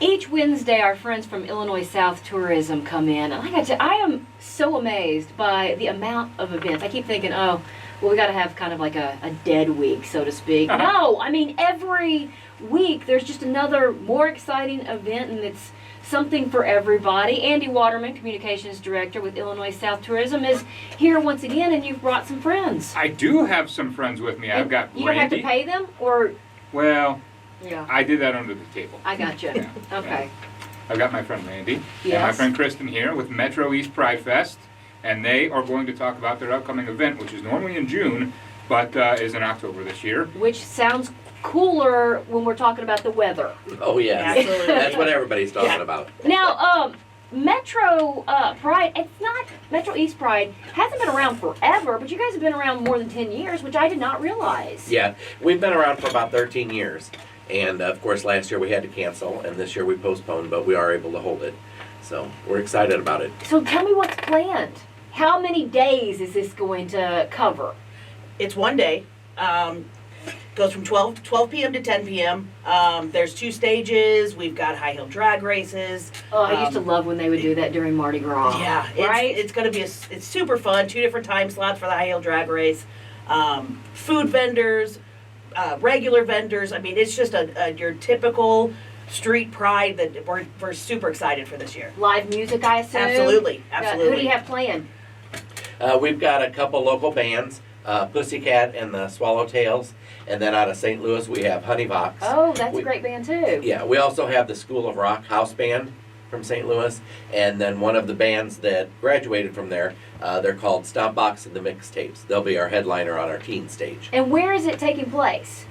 Each Wednesday, our friends from ILLINOISouth Tourism come in, and I am so amazed by the amount of events. I keep thinking, oh, well, we got to have kind of like a dead week, so to speak. No, I mean, every week there's just another more exciting event, and it's something for everybody. Andy Waterman, Communications Director with ILLINOISouth Tourism, is here once again, and you've brought some friends. I do have some friends with me. I've got You don't have to pay them, or? Well, yeah. I did that under the table. I gotcha. Yeah. Okay. I've got my friend Randy Yes. and my friend Kristen here with Metro East Pride Fest, and they are going to talk about their upcoming event, which is normally in June, but is in October this year. Which sounds cooler when we're talking about the weather. Oh yeah, Absolutely. that's what everybody's talking about. Now, Metro Pride, it's not, Metro East Pride hasn't been around forever, but you guys have been around more than 10 years, which I did not realize. Yeah, we've been around for about 13 years, and of course last year we had to cancel, and this year we postponed, but we are able to hold it. So we're excited about it. So tell me what's planned. How many days is this going to cover? It's one day. Goes from 12 p.m. to 10 p.m. There's 2 stages. We've got high heel drag races. Oh, I used to love when they would do that during Mardi Gras. Yeah, right? It's going to be it's super fun. 2 different time slots for the high heel drag race. Food vendors, regular vendors. I mean, it's just your typical street pride that we're super excited for this year. Live music, I assume? Absolutely. Who do you have playing? We've got a couple local bands, Pussycat and the Swallowtails, and then out of St. Louis we have Honeyvox. Oh, that's a great band too. Yeah, we also have the School of Rock house band from St. Louis, and then one of the bands that graduated from there, they're called Stompbox and the Mixtapes. They'll be our headliner on our teen stage. And where is it taking place?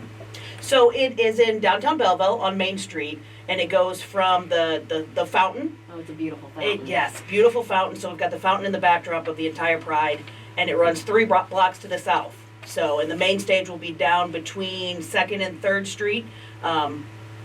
So it is in downtown Belleville on Main Street, and it goes from the fountain. Oh, it's a beautiful fountain. Yes, beautiful fountain. So we've got the fountain in the backdrop of the entire Pride, and it runs 3 blocks to the south. So, and the main stage will be down between 2nd and 3rd Street.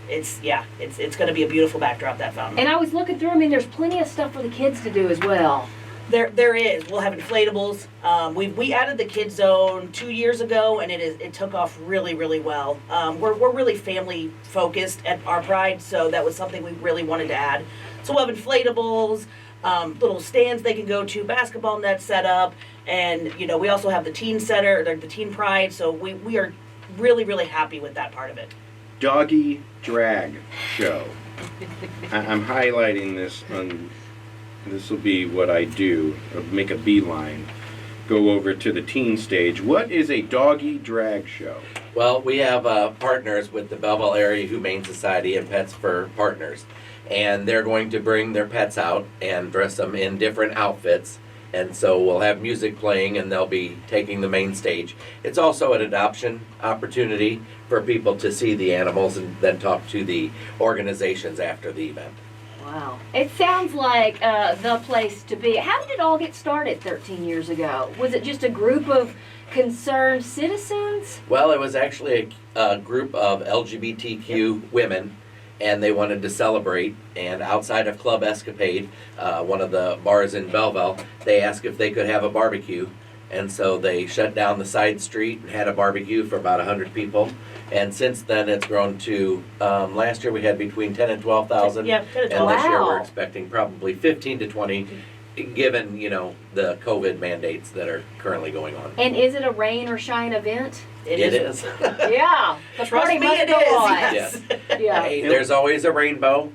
It's going to be a beautiful backdrop, that fountain. And I was looking through, I mean, there's plenty of stuff for the kids to do as well. There is. We'll have inflatables. We added the kids zone 2 years ago, and it took off really, really well. We're really family focused at our Pride, so that was something we really wanted to add. So we'll have inflatables, little stands they can go to, basketball net set up, and we also have the teen center, the teen Pride. So we are really, really happy with that part of it. Doggy drag show. I'm highlighting this on. This will be what I do. I'll make a beeline. Go over to the teen stage. What is a doggy drag show? Well, we have partners with the Belleville Area Humane Society and Pets for Partners. And they're going to bring their pets out and dress them in different outfits. And so we'll have music playing, and they'll be taking the main stage. It's also an adoption opportunity for people to see the animals and then talk to the organizations after the event. Wow. It sounds like the place to be. How did it all get started 13 years ago? Was it just a group of concerned citizens? Well, it was actually a group of LGBTQ women, and they wanted to celebrate. And outside of Club Escapade, one of the bars in Belleville, they asked if they could have a barbecue. And so they shut down the side street and had a barbecue for about 100 people. And since then, it's grown to, last year we had between 10 and 12,000. Yeah, 10 and to 12. this year Wow. we're expecting probably 15 to 20, given, the COVID mandates that are currently going on. And is it a rain or shine event? It is. Yeah. The Trust party me, must it go is, on. yes. Yeah. Hey, there's always a rainbow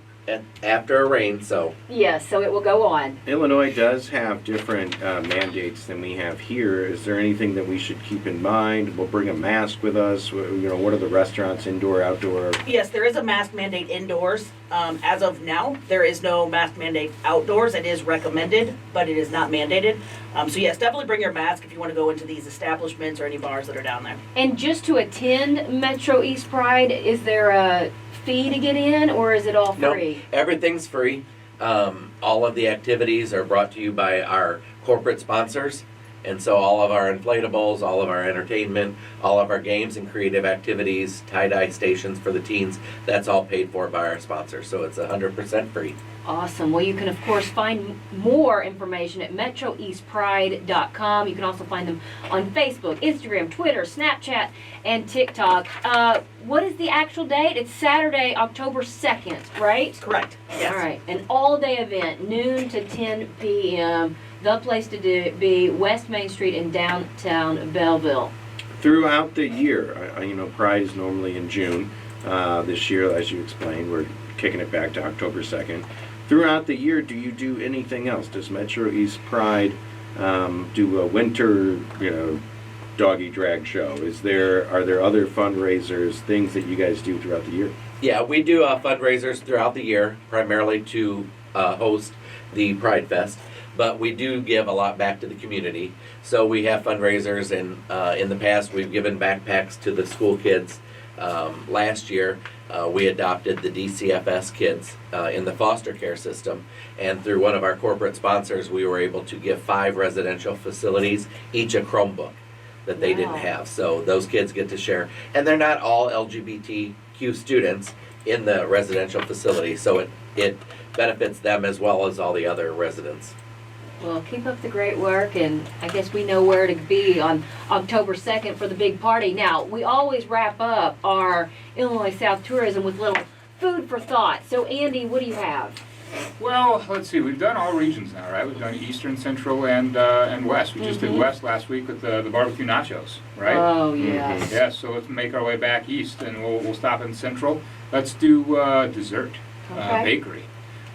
after a rain, so. Yes, so it will go on. Illinois does have different mandates than we have here. Is there anything that we should keep in mind? We'll bring a mask with us. What are the restaurants, indoor, outdoor? Yes, there is a mask mandate indoors. As of now, there is no mask mandate outdoors. It is recommended, but it is not mandated. So yes, definitely bring your mask if you want to go into these establishments or any bars that are down there. And just to attend Metro East Pride, is there a fee to get in, or is it all free? No, everything's free. All of the activities are brought to you by our corporate sponsors. And so all of our inflatables, all of our entertainment, all of our games and creative activities, tie-dye stations for the teens, that's all paid for by our sponsors. So it's 100% free. Awesome. Well, you can, of course, find more information at metroeastpride.com. You can also find them on Facebook, Instagram, Twitter, Snapchat, and TikTok. what is the actual date? It's Saturday, October 2nd, right? Correct. Yes. All right, an all-day event, noon to 10 p.m. The place to be West Main Street in downtown Belleville. Throughout the year, Pride is normally in June. This year, as you explained, we're kicking it back to October 2nd. Throughout the year, do you do anything else? Does Metro East Pride do a winter, doggy drag show? Are there other fundraisers, things that you guys do throughout the year? Yeah, we do fundraisers throughout the year, primarily to host the Pride Fest. But we do give a lot back to the community. So we have fundraisers, and in the past we've given backpacks to the school kids. Last year we adopted the DCFS kids in the foster care system, and through one of our corporate sponsors we were able to give 5 residential facilities each a Chromebook that they didn't have. So those kids get to share, and they're not all LGBTQ students in the residential facility, so it benefits them as well as all the other residents. Well, keep up the great work, and I guess we know where to be on October 2nd for the big party. Now, we always wrap up our Illinois South tourism with little food for thought. So, Andy, what do you have? Well, let's see. We've done all regions now, right? We've done Eastern, Central, and West. We just did West last week with the barbecue nachos, right? Oh, yes. Yeah, so let's make our way back east, and we'll stop in Central. Let's do dessert, Okay. bakery.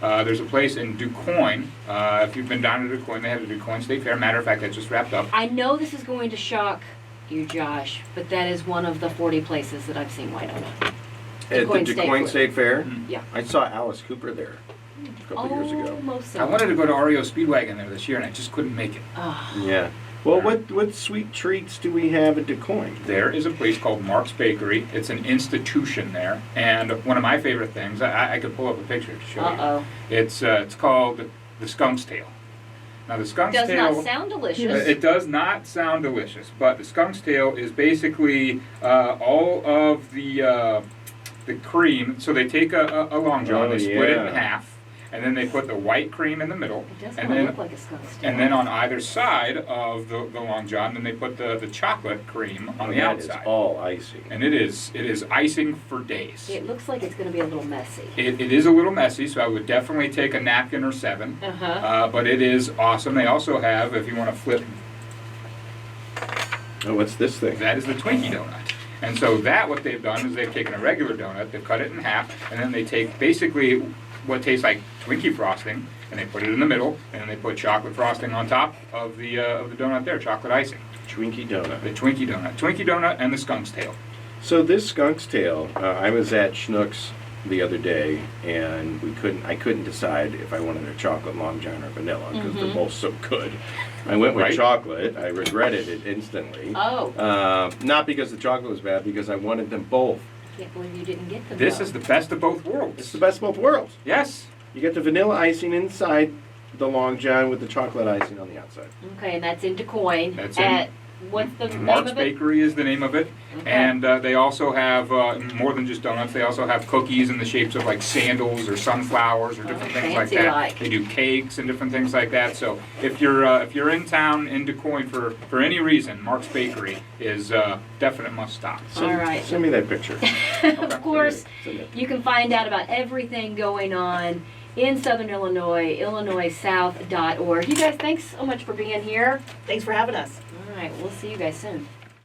There's a place in DuQuoin. If you've been down to DuQuoin, they have the DuQuoin State Fair. Matter of fact, that just wrapped up. I know this is going to shock you, Josh, but that is one of the 40 places that I've seen white donut. At the DuQuoin State DuQuoin Fair. State Fair? Yeah. I saw Alice Cooper there a couple years ago. Almost so. I wanted to go to Oreo Speedwagon there this year, and I just couldn't make it. Oh. Yeah. Well, what sweet treats do we have at DuQuoin? There is a place called Mark's Bakery. It's an institution there, and one of my favorite things, I could pull up a picture to show Uh-oh. you. It's called the Skunk's Tail. Now the Skunk's Does Tail. not sound delicious. It does not sound delicious, but the Skunk's Tail is basically all of the cream. So they take a Long John, they split it in half, and then they put the white cream in the middle. It does and kind then, of look like a skunk's tail. And then on either side of the Long John, then they put the chocolate cream on the That outside. is all icing. And it is icing for days. It looks like it's going to be a little messy. It is a little messy, so I would definitely take a napkin or 7. But it is awesome. They also have, if you want to flip, Oh, what's this thing? that is the Twinkie donut. And so what they've done is they've taken a regular donut, they've cut it in half, and then they take basically what tastes like Twinkie frosting, and they put it in the middle, and then they put chocolate frosting on top of the donut there, chocolate icing. Twinkie donut. The Twinkie donut, and the Skunk's Tail. So this skunk's tail, I was at Schnucks the other day, and I couldn't decide if I wanted a chocolate Long John or vanilla because they're both so good. I went with Right. chocolate. I regretted it instantly. Oh. Not because the chocolate was bad, because I wanted them both. I can't believe you didn't get them. This though. is the best of both It's worlds. the best of both worlds. Yes. You get the vanilla icing inside the Long John with the chocolate icing on the outside. Okay, and that's in DuQuoin. That's at what's the name Mark's of it? Bakery is the name of it. Okay. And they also have more than just donuts. They also have cookies in the shapes of like sandals or sunflowers or different things like fancy that. like. They do cakes and different things like that. So if you're in town in DuQuoin for any reason, Mark's Bakery is definite must stop. All right. Send me that picture. Of course, Send it. you can find out about everything going on in Southern Illinois, ILLINOISouth.org. You guys, thanks so much for being here. Thanks for having us. All right, we'll see you guys soon.